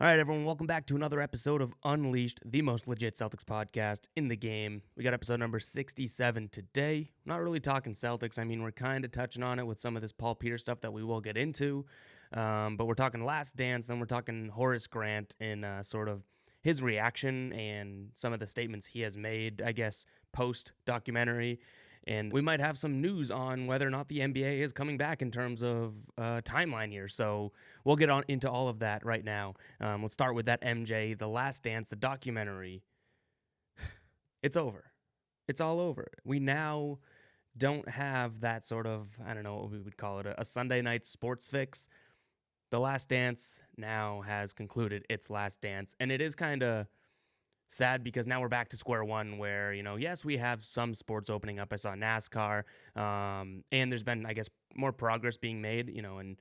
All right, everyone, welcome back to another episode of Unleashed, the most legit Celtics podcast in the game. We got episode number 67 today. Not really talking Celtics. I mean, we're kind of touching on it with some of this Paul Pierce stuff that we will get into. But we're talking Last Dance, then we're talking Horace Grant and sort of his reaction and some of the statements he has made, I guess, post-documentary. And we might have some news on whether or not the NBA is coming back in terms of timeline here. So we'll get on into all of that right now. Let's start with that MJ, The Last Dance, the documentary. It's over. It's all over. We now don't have that sort of, I don't know what we would call it, a Sunday night sports fix. The Last Dance now has concluded its last dance. And it is kind of sad because now we're back to square one where, yes, we have some sports opening up. I saw NASCAR, and there's been, I guess, more progress being made, and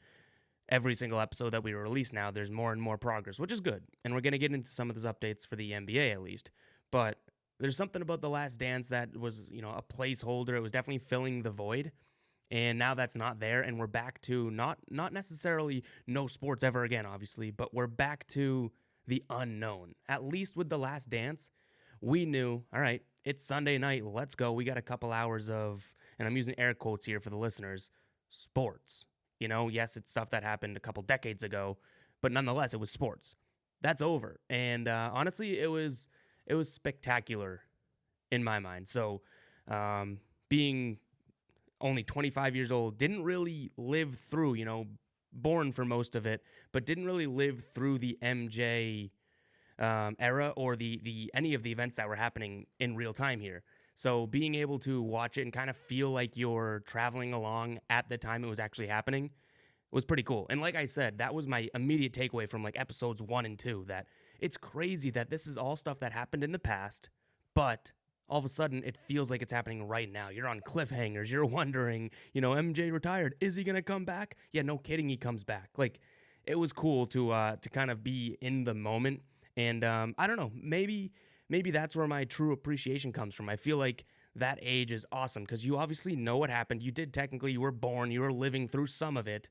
every single episode that we release now, there's more and more progress, which is good. And we're going to get into some of those updates for the NBA at least. But there's something about The Last Dance that was, a placeholder. It was definitely filling the void. And now that's not there, and we're back to not necessarily no sports ever again, obviously, but we're back to the unknown. At least with The Last Dance, we knew, all right, it's Sunday night, let's go. We got a couple hours of, and I'm using air quotes here for the listeners, sports. Yes, it's stuff that happened a couple decades ago, but nonetheless, it was sports. That's over. And honestly, it was spectacular in my mind. So being only 25 years old, didn't really live through, born for most of it, but didn't really live through the MJ era or the any of the events that were happening in real time here. So being able to watch it and kind of feel like you're traveling along at the time it was actually happening was pretty cool. And like I said, that was my immediate takeaway from like episodes 1 and 2, that it's crazy that this is all stuff that happened in the past, but all of a sudden, it feels like it's happening right now. You're on cliffhangers. You're wondering, MJ retired. Is he going to come back? Yeah, no kidding, he comes back. Like, it was cool to kind of be in the moment. And I don't know, maybe that's where my true appreciation comes from. I feel like that age is awesome because you obviously know what happened. You were born, you were living through some of it.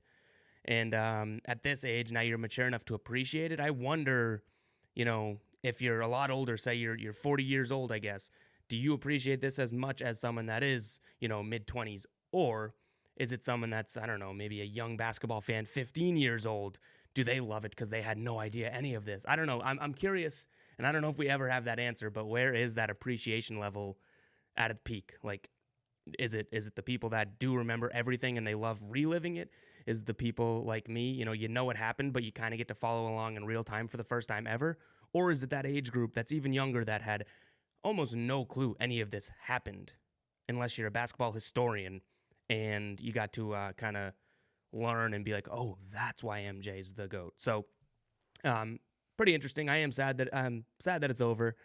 And at this age, now you're mature enough to appreciate it. I wonder, if you're a lot older, say you're 40 years old, I guess, do you appreciate this as much as someone that is, mid-20s? Or is it someone that's, I don't know, maybe a young basketball fan, 15 years old? Do they love it because they had no idea any of this? I don't know. I'm curious, and I don't know if we ever have that answer, but where is that appreciation level at its peak? Like, is it the people that do remember everything and they love reliving it? Is it the people like me, you know what happened, but you kind of get to follow along in real time for the first time ever? Or is it that age group that's even younger that had almost no clue any of this happened, unless you're a basketball historian and you got to kind of learn and be like, oh, that's why MJ's the GOAT. So pretty interesting. I'm sad that it's over.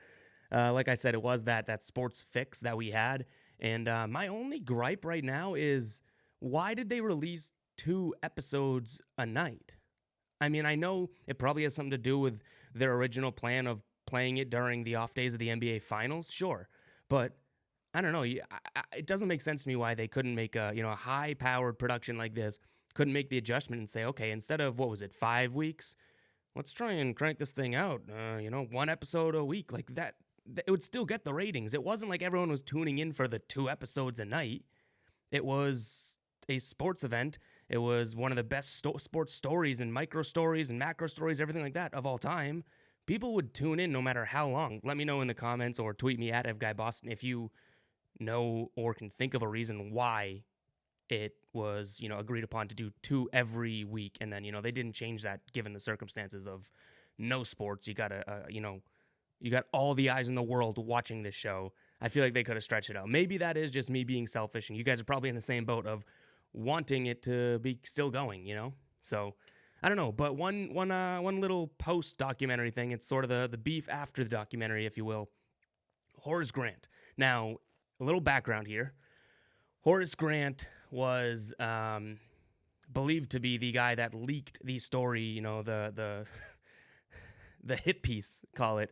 Like I said, it was that sports fix that we had. And my only gripe right now is, why did they release 2 episodes a night? I mean, I know it probably has something to do with their original plan of playing it during the off days of the NBA Finals, sure. But I don't know. It doesn't make sense to me why they couldn't make a high-powered production like this, couldn't make the adjustment and say, okay, instead of, 5 weeks, let's try and crank this thing out, 1 episode a week. Like that, it would still get the ratings. It wasn't like everyone was tuning in for the 2 episodes a night. It was a sports event. It was one of the best sports stories and micro stories and macro stories, everything like that of all time. People would tune in no matter how long. Let me know in the comments or tweet me at FGuyBoston if you know or can think of a reason why it was, agreed upon to do 2 every week. And then, they didn't change that given the circumstances of no sports. You got you got all the eyes in the world watching this show. I feel like they could have stretched it out. Maybe that is just me being selfish, and you guys are probably in the same boat of wanting it to be still going, So I don't know, but one little post-documentary thing, it's sort of the beef after the documentary, if you will. Horace Grant. Now, a little background here. Horace Grant was believed to be the guy that leaked the story, the the hit piece, call it,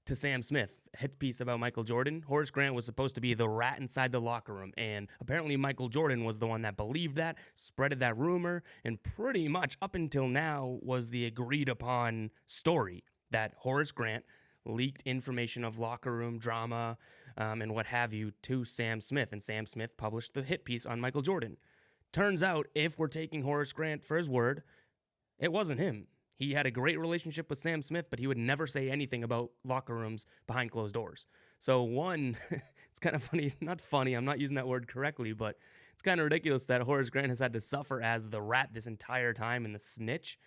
to Sam Smith, hit piece about Michael Jordan. Horace Grant was supposed to be the rat inside the locker room, and apparently Michael Jordan was the one that believed that, spreaded that rumor, and pretty much up until now was the agreed upon story that Horace Grant leaked information of locker room drama and what have you to Sam Smith, and Sam Smith published the hit piece on Michael Jordan. Turns out, if we're taking Horace Grant for his word, it wasn't him. He had a great relationship with Sam Smith, but he would never say anything about locker rooms behind closed doors. So one, it's kind of funny, not funny, I'm not using that word correctly, but it's kind of ridiculous that Horace Grant has had to suffer as the rat this entire time and the snitch.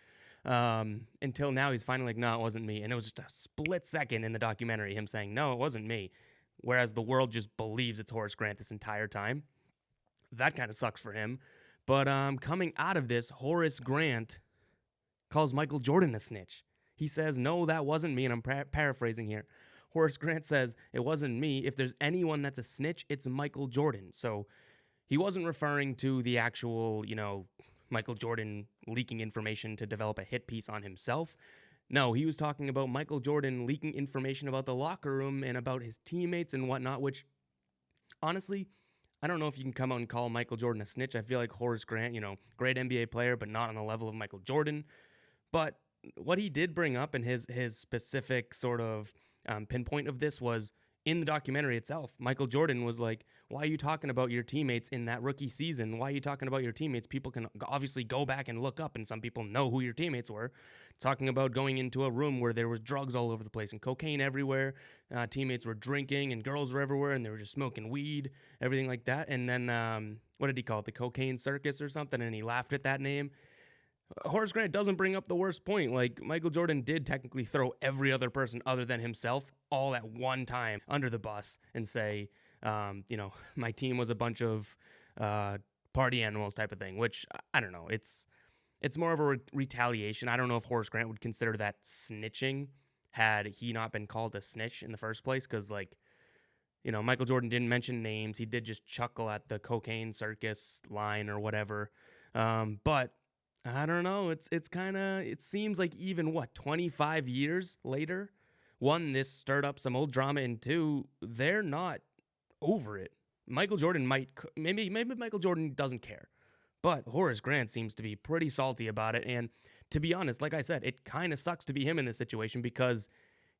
Until now he's finally like, no, it wasn't me. And it was just a split second in the documentary, him saying, no, it wasn't me. Whereas the world just believes it's Horace Grant this entire time. That kind of sucks for him. But coming out of this, Horace Grant calls Michael Jordan a snitch. He says, no, that wasn't me, and I'm paraphrasing here. Horace Grant says, it wasn't me. If there's anyone that's a snitch, it's Michael Jordan. So he wasn't referring to the actual, Michael Jordan leaking information to develop a hit piece on himself. No, he was talking about Michael Jordan leaking information about the locker room and about his teammates and whatnot, which, honestly, I don't know if you can come out and call Michael Jordan a snitch. I feel like Horace Grant, great NBA player, but not on the level of Michael Jordan. But what he did bring up in his specific sort of pinpoint of this was in the documentary itself. Michael Jordan was like, why are you talking about your teammates in that rookie season? Why are you talking about your teammates? People can obviously go back and look up, and some people know who your teammates were. Talking about going into a room where there was drugs all over the place and cocaine everywhere. Teammates were drinking and girls were everywhere and they were just smoking weed, everything like that. And then, what did he call it? The cocaine circus or something? And he laughed at that name. Horace Grant doesn't bring up the worst point. Like, Michael Jordan did technically throw every other person other than himself all at one time under the bus and say, my team was a bunch of party animals type of thing, which, I don't know. It's more of a retaliation. I don't know if Horace Grant would consider that snitching had he not been called a snitch in the first place, because, Michael Jordan didn't mention names. He did just chuckle at the cocaine circus line or whatever. But I don't know. It seems like even 25 years later, one, this stirred up some old drama, and two, they're not over it. Michael Jordan maybe Michael Jordan doesn't care, but Horace Grant seems to be pretty salty about it. And to be honest, like I said, it kind of sucks to be him in this situation because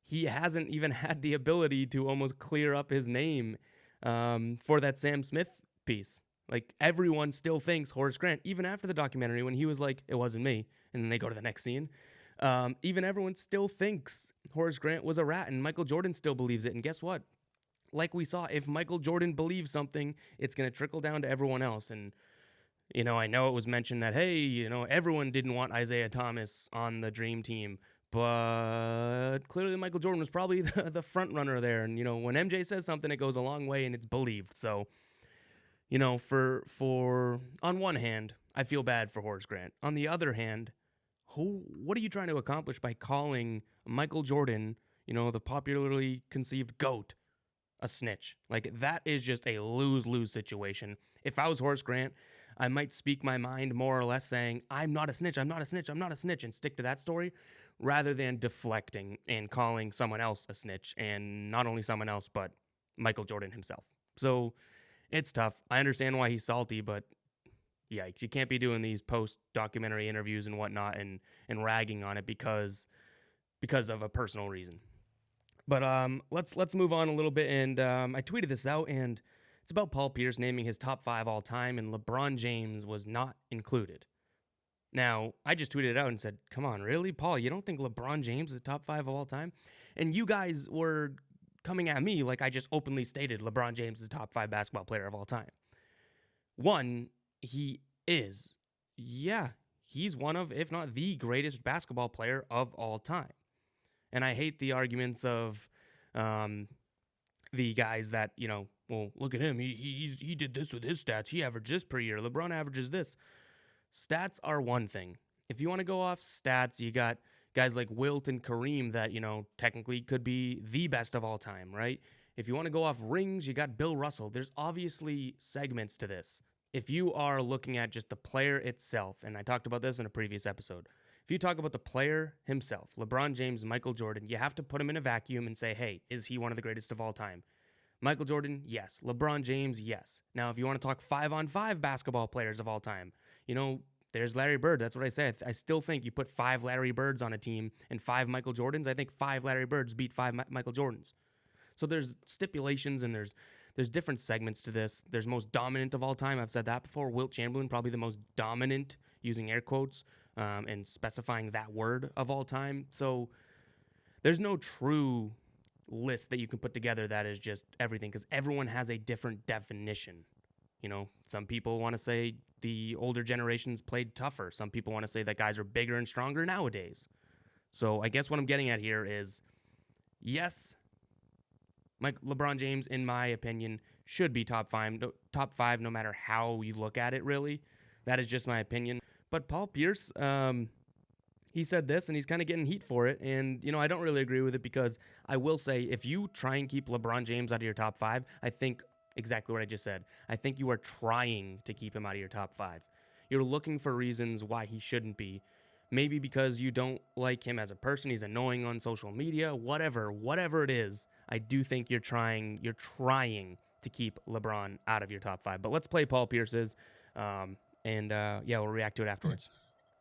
he hasn't even had the ability to almost clear up his name for that Sam Smith piece. Like, everyone still thinks Horace Grant, even after the documentary when he was like, it wasn't me, and then they go to the next scene. Even everyone still thinks Horace Grant was a rat, and Michael Jordan still believes it. And guess what? Like we saw, if Michael Jordan believes something, it's going to trickle down to everyone else. And, I know it was mentioned that, hey, everyone didn't want Isaiah Thomas on the Dream Team, but clearly Michael Jordan was probably the front runner there. And, when MJ says something, it goes a long way and it's believed. So, for on one hand, I feel bad for Horace Grant. On the other hand, what are you trying to accomplish by calling Michael Jordan, the popularly conceived GOAT, a snitch? Like, that is just a lose-lose situation. If I was Horace Grant, I might speak my mind more or less saying, I'm not a snitch, I'm not a snitch, I'm not a snitch, and stick to that story, rather than deflecting and calling someone else a snitch, and not only someone else, but Michael Jordan himself. So it's tough. I understand why he's salty, but yikes, you can't be doing these post-documentary interviews and whatnot and ragging on it because of a personal reason. But let's move on a little bit, and I tweeted this out, and it's about Paul Pierce naming his top 5 all time, and LeBron James was not included. Now, I just tweeted it out and said, come on, really, Paul, you don't think LeBron James is the top 5 of all time? And you guys were coming at me like I just openly stated LeBron James is the top 5 basketball player of all time. One, he is. Yeah, he's one of, if not the greatest basketball player of all time. And I hate the arguments of the guys that, well, look at him. He did this with his stats. He averaged this per year. LeBron averages this. Stats are one thing. If you want to go off stats, you got guys like Wilt and Kareem that, technically could be the best of all time, right? If you want to go off rings, you got Bill Russell. There's obviously segments to this. If you are looking at just the player itself, and I talked about this in a previous episode, If you talk about the player himself, LeBron James, Michael Jordan, you have to put him in a vacuum and say, hey, is he one of the greatest of all time? Michael Jordan, yes. LeBron James, yes. Now, if you want to talk 5-on-5 basketball players of all time, there's Larry Bird. That's what I say. I still think you put 5 Larry Birds on a team and 5 Michael Jordans. I think 5 Larry Birds beat 5 Michael Jordans. So there's stipulations and there's different segments to this. There's most dominant of all time. I've said that before. Wilt Chamberlain, probably the most dominant, using air quotes, and specifying that word of all time. So there's no true list that you can put together that is just everything, because everyone has a different definition. Some people want to say the older generations played tougher. Some people want to say that guys are bigger and stronger nowadays. So I guess what I'm getting at here is, yes, LeBron James, in my opinion, should be top five no matter how you look at it, really. That is just my opinion. But Paul Pierce, he said this, and he's kind of getting heat for it. And, I don't really agree with it, because I will say, if you try and keep LeBron James out of your top 5, I think exactly what I just said. I think you are trying to keep him out of your top 5. You're looking for reasons why he shouldn't be. Maybe because you don't like him as a person, he's annoying on social media, whatever it is. I do think you're trying to keep LeBron out of your top 5. But let's play Paul Pierce's, and we'll react to it afterwards.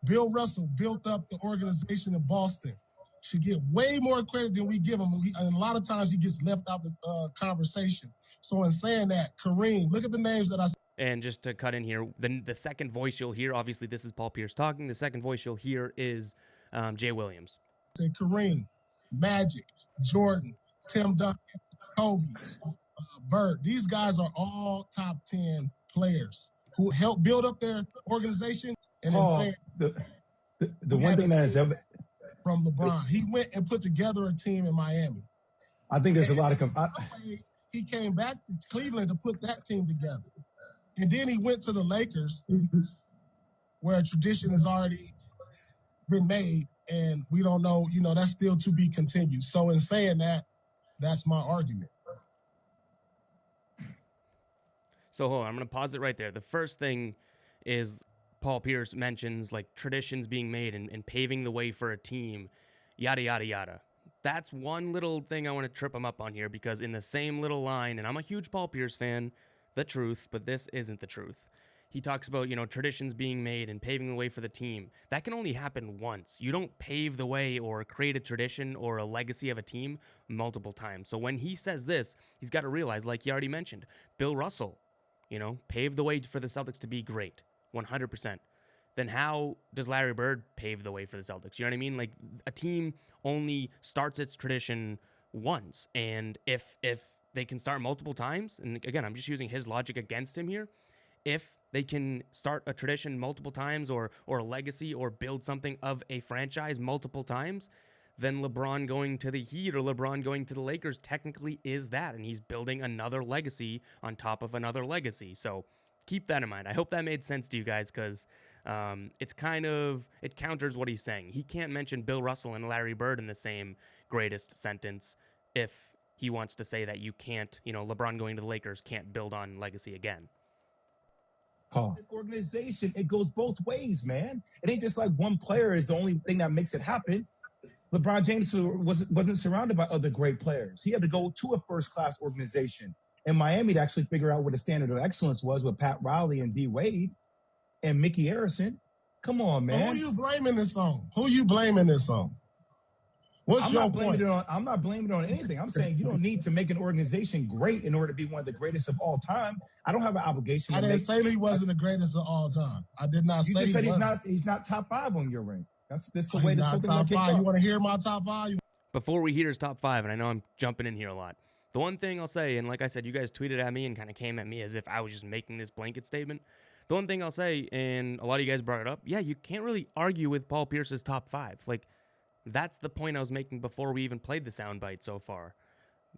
Bill Russell built up the organization in Boston. Should get way more credit than we give him. And a lot of times he gets left out the conversation. So in saying that, Kareem, look at the names that I said. And just to cut in here, the second voice you'll hear, obviously this is Paul Pierce talking. The second voice you'll hear is Jay Williams. Kareem, Magic, Jordan, Tim Duncan, Kobe, Bird. These guys are all top 10 players who helped build up their organization. And the one thing that has ever from LeBron, he went and put together a team in Miami. I think there's a lot of he came back to Cleveland to put that team together, and then he went to the Lakers, where a tradition has already been made, and we don't know. That's still to be continued. So in saying that, that's my argument. So hold on, I'm going to pause it right there. The first thing is, Paul Pierce mentions like traditions being made and paving the way for a team, yada, yada, yada. That's one little thing I want to trip him up on here, because in the same little line, and I'm a huge Paul Pierce fan, the truth, but this isn't the truth. He talks about, traditions being made and paving the way for the team. That can only happen once. You don't pave the way or create a tradition or a legacy of a team multiple times. So when he says this, he's got to realize, like he already mentioned, Bill Russell, paved the way for the Celtics to be great. 100%. Then how does Larry Bird pave the way for the Celtics? You know what I mean? Like, a team only starts its tradition once. And if they can start multiple times, and again, I'm just using his logic against him here, if they can start a tradition multiple times or a legacy or build something of a franchise multiple times, then LeBron going to the Heat or LeBron going to the Lakers technically is that. And he's building another legacy on top of another legacy. So keep that in mind. I hope that made sense to you guys, because it counters what he's saying. He can't mention Bill Russell and Larry Bird in the same greatest sentence if he wants to say that you can't, LeBron going to the Lakers can't build on legacy again. Organization, it goes both ways, man. It ain't just like one player is the only thing that makes it happen. LeBron James wasn't surrounded by other great players. He had to go to a first-class organization in Miami to actually figure out what the standard of excellence was with Pat Riley and D. Wade and Mickey Harrison. Come on, man. So who you blaming this on? What's your point? I'm not blaming it on anything. I'm saying you don't need to make an organization great in order to be one of the greatest of all time. I don't have an obligation. I didn't say he wasn't the greatest of all time. I did not say he said he's not top 5 on your ring. That's the way the top 5. You want to hear my top 5? Before we hear his top 5, and I know I'm jumping in here a lot, the one thing I'll say, and like I said, you guys tweeted at me and kind of came at me as if I was just making this blanket statement. The one thing I'll say, and a lot of you guys brought it up, yeah, you can't really argue with Paul Pierce's top 5. Like, that's the point I was making before we even played the soundbite so far.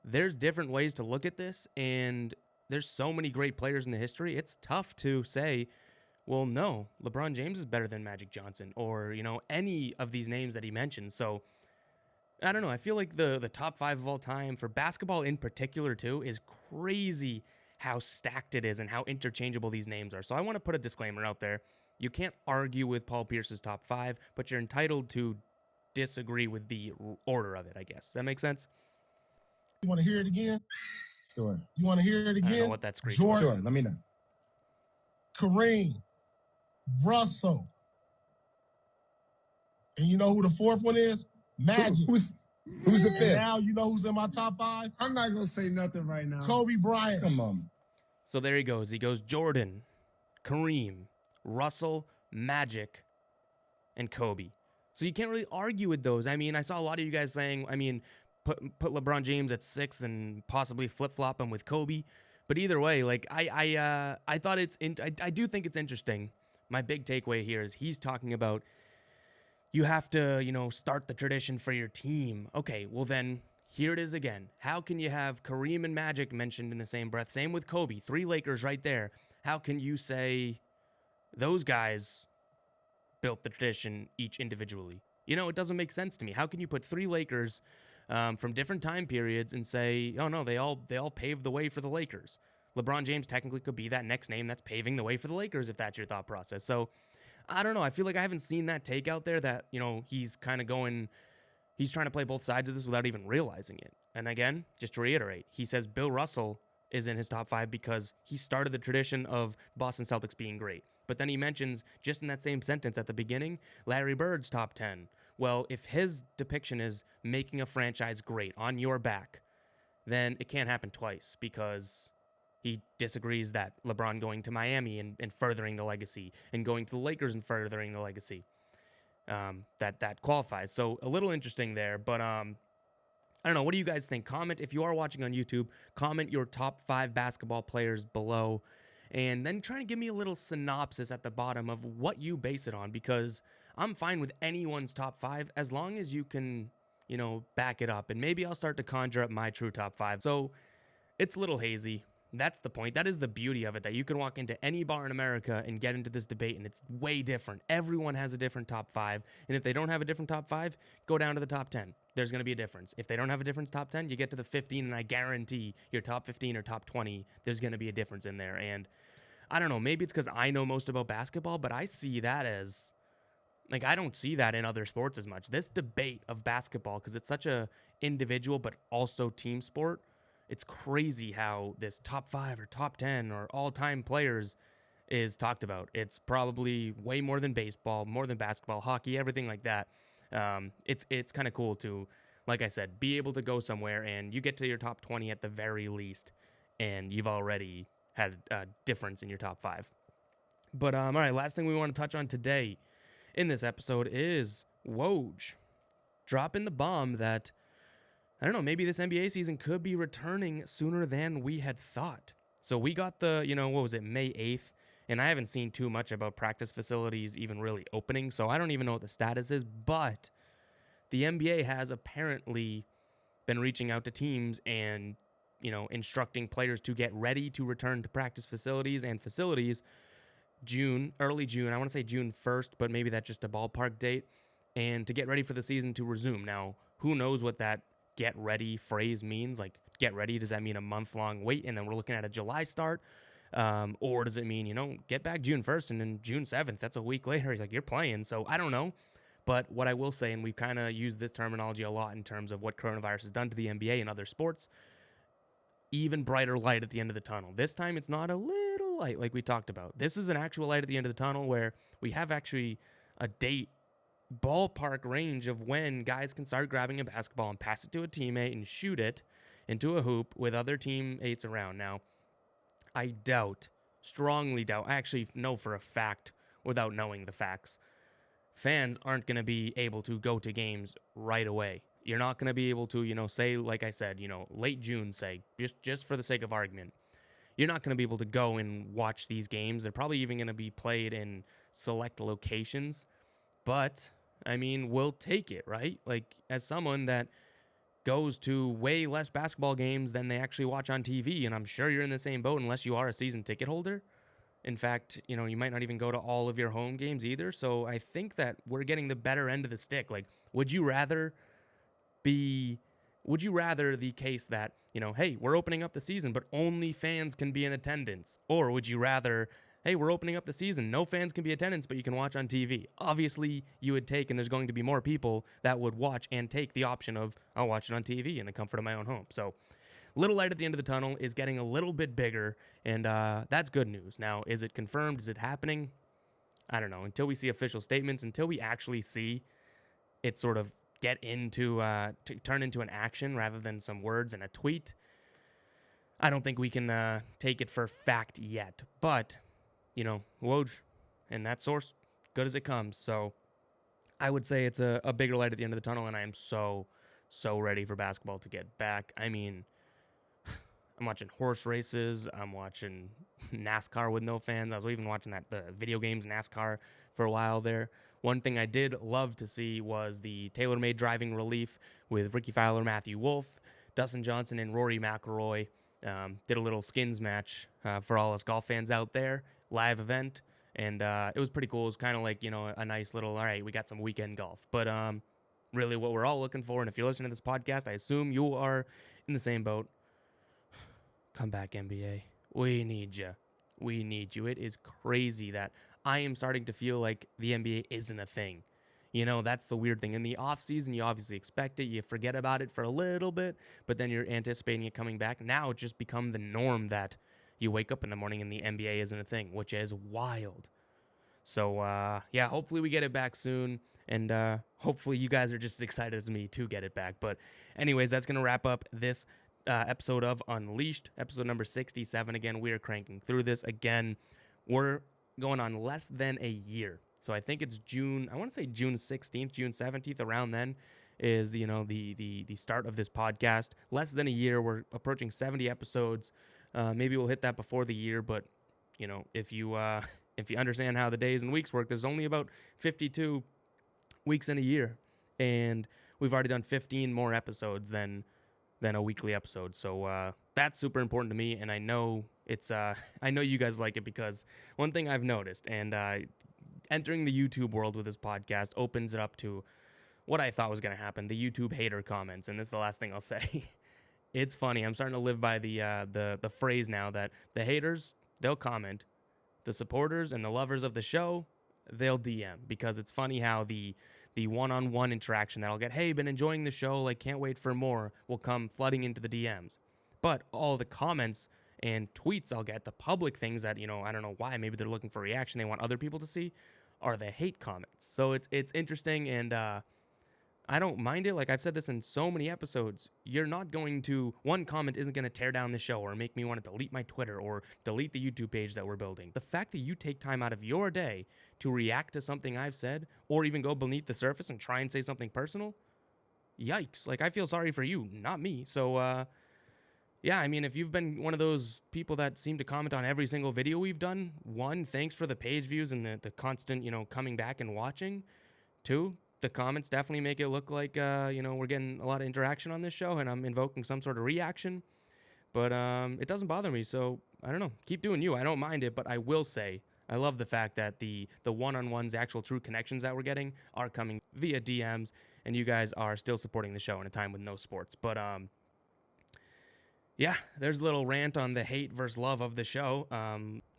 There's different ways to look at this, and there's so many great players in the history. It's tough to say, well, no, LeBron James is better than Magic Johnson or, any of these names that he mentioned. So, I don't know. I feel like the top 5 of all time, for basketball in particular, too, is crazy how stacked it is and how interchangeable these names are. So I want to put a disclaimer out there. you can't argue with Paul Pierce's top 5, but you're entitled to disagree with the order of it, I guess. Does that make sense? You want to hear it again? Sure. You want to hear it again? I don't know what that screech Jordan, was. Sure, let me know. Kareem, Russell. And you know who the fourth one is? Magic. Who's the And fifth? now you know who's in my top 5? I'm not going to say nothing right now. Kobe Bryant. Come on. So there he goes. He goes Jordan, Kareem, Russell, Magic, and Kobe. So you can't really argue with those. I mean, I saw a lot of you guys saying, put LeBron James at 6 and possibly flip-flop him with Kobe. But either way, like I thought I do think it's interesting. My big takeaway here is he's talking about you have to, start the tradition for your team. Okay, well then here it is again. How can you have Kareem and Magic mentioned in the same breath? Same with Kobe, 3 Lakers right there. How can you say those guys built the tradition each individually? It doesn't make sense to me. How can you put 3 Lakers from different time periods and say, oh no, they all paved the way for the Lakers? LeBron James technically could be that next name that's paving the way for the Lakers if that's your thought process. So I don't know. I feel like I haven't seen that take out there that, he's kind of he's trying to play both sides of this without even realizing it. And again, just to reiterate, he says Bill Russell is in his top 5 because he started the tradition of Boston Celtics being great. But then he mentions, just in that same sentence at the beginning, Larry Bird's top 10. Well, if his depiction is making a franchise great on your back, then it can't happen twice because he disagrees that LeBron going to Miami and furthering the legacy and going to the Lakers and furthering the legacy, that qualifies. So a little interesting there, but I don't know. What do you guys think? Comment if you are watching on YouTube. Comment your top 5 basketball players below, and then try and give me a little synopsis at the bottom of what you base it on, because I'm fine with anyone's top 5 as long as you can, back it up, and maybe I'll start to conjure up my true top 5. So it's a little hazy. That's the point. That is the beauty of it, that you can walk into any bar in America and get into this debate, and it's way different. Everyone has a different top 5, and if they don't have a different top 5, go down to the top 10. There's going to be a difference. If they don't have a different top 10, you get to the 15, and I guarantee your top 15 or top 20, there's going to be a difference in there. And I don't know, maybe it's because I know most about basketball, but I see that as, I don't see that in other sports as much. This debate of basketball, because it's such a individual but also team sport, it's crazy how this top 5 or top 10 or all-time players is talked about. It's probably way more than baseball, more than basketball, hockey, everything like that. It's kind of cool to, like I said, be able to go somewhere and you get to your top 20 at the very least, and you've already had a difference in your top 5. But all right, last thing we want to touch on today in this episode is Woj dropping the bomb that, I don't know, maybe this NBA season could be returning sooner than we had thought. So we got the, May 8th, and I haven't seen too much about practice facilities even really opening, so I don't even know what the status is, but the NBA has apparently been reaching out to teams and, instructing players to get ready to return to practice facilities and facilities early June. I want to say June 1st, but maybe that's just a ballpark date, and to get ready for the season to resume. Now, who knows what that get ready phrase means? Like, get ready, does that mean a month-long wait and then we're looking at a July start? Or does it mean, get back June 1st and then June 7th, that's a week later, he's like, you're playing. So I don't know. But what I will say, and we've kind of used this terminology a lot in terms of what coronavirus has done to the NBA and other sports, even brighter light at the end of the tunnel. This time it's not a little light like we talked about. This is an actual light at the end of the tunnel where we have actually a date, ballpark range of when guys can start grabbing a basketball and pass it to a teammate and shoot it into a hoop with other teammates around. Now, I strongly doubt, I actually know for a fact without knowing the facts, fans aren't going to be able to go to games right away. You're not going to be able to, say, like I said, late June, say, just for the sake of argument. You're not going to be able to go and watch these games. They're probably even going to be played in select locations. But we'll take it, right? Like, as someone that goes to way less basketball games than they actually watch on TV, and I'm sure you're in the same boat unless you are a season ticket holder. In fact, you might not even go to all of your home games either. So I think that we're getting the better end of the stick. Like, would you rather the case that, hey, we're opening up the season, but only fans can be in attendance? Or would you rather hey, we're opening up the season. No fans can be attendance, but you can watch on TV. Obviously, you would take, and there's going to be more people that would watch and take the option of, I'll watch it on TV in the comfort of my own home. So, little light at the end of the tunnel is getting a little bit bigger, and that's good news. Now, is it confirmed? Is it happening? I don't know. Until we see official statements, until we actually see it sort of get into, to turn into an action rather than some words and a tweet, I don't think we can take it for fact yet. But, Woj and that source, good as it comes. So I would say it's a bigger light at the end of the tunnel, and I am so ready for basketball to get back. I mean, I'm watching horse races. I'm watching NASCAR with no fans. I was even watching the video games NASCAR for a while there. One thing I did love to see was the TaylorMade driving relief with Ricky Fowler, Matthew Wolff, Dustin Johnson, and Rory McIlroy. Did a little skins match for all us golf fans out there, live event, and it was pretty cool. It was kind of like, a nice little, all right, we got some weekend golf. But really what we're all looking for, and if you're listening to this podcast, I assume you are in the same boat. Come back, NBA. We need you. We need you. It is crazy that I am starting to feel like the NBA isn't a thing. That's the weird thing. In the offseason, you obviously expect it. You forget about it for a little bit, but then you're anticipating it coming back. Now it's just become the norm that you wake up in the morning and the NBA isn't a thing, which is wild. So, hopefully we get it back soon. And hopefully you guys are just as excited as me to get it back. But anyways, that's going to wrap up this episode of Unleashed, episode number 67. Again, we are cranking through this. Again, we're going on less than a year. So I think it's June 16th, June 17th, around then is the start of this podcast. Less than a year. We're approaching 70 episodes. Maybe we'll hit that before the year, but if you understand how the days and weeks work, there's only about 52 weeks in a year, and we've already done 15 more episodes than a weekly episode. So that's super important to me, and I know I know you guys like it, because one thing I've noticed, and entering the YouTube world with this podcast opens it up to what I thought was going to happen, the YouTube hater comments, and this is the last thing I'll say. It's funny. I'm starting to live by the phrase now that the haters, they'll comment, the supporters and the lovers of the show, they'll DM, because it's funny how the one-on-one interaction that I'll get, hey, been enjoying the show, like can't wait for more, will come flooding into the DMs. But all the comments and tweets I'll get, the public things that, I don't know why, maybe they're looking for reaction, they want other people to see, are the hate comments. So it's interesting, and I don't mind it. Like I've said this in so many episodes, one comment isn't going to tear down the show or make me want to delete my Twitter or delete the YouTube page that we're building. The fact that you take time out of your day to react to something I've said, or even go beneath the surface and try and say something personal, yikes. Like I feel sorry for you, not me. So, I mean, if you've been one of those people that seem to comment on every single video we've done, one, thanks for the page views and the constant, coming back and watching. Two, the comments definitely make it look like, we're getting a lot of interaction on this show and I'm invoking some sort of reaction. But it doesn't bother me, so I don't know. Keep doing you. I don't mind it, but I will say I love the fact that the one-on-ones, the actual true connections that we're getting are coming via DMs, and you guys are still supporting the show in a time with no sports. But there's a little rant on the hate versus love of the show.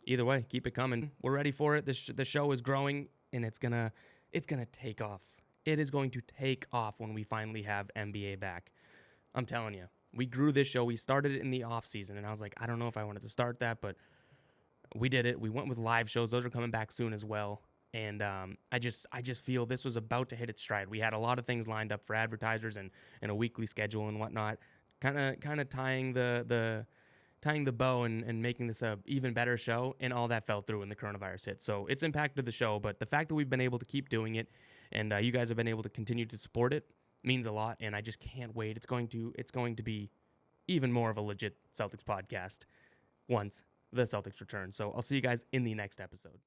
Either way, keep it coming. We're ready for it. The show is growing, and it's gonna take off. It is going to take off when we finally have NBA back. I'm telling you, we grew this show. We started it in the off season, and I was like, I don't know if I wanted to start that, but we did it. We went with live shows. Those are coming back soon as well. And I just feel this was about to hit its stride. We had a lot of things lined up for advertisers and a weekly schedule and whatnot, kind of tying the bow and making this a even better show, and all that fell through when the coronavirus hit. So it's impacted the show, but the fact that we've been able to keep doing it, and you guys have been able to continue to support it, means a lot, and I just can't wait. It's going to be even more of a legit Celtics podcast once the Celtics return. So I'll see you guys in the next episode.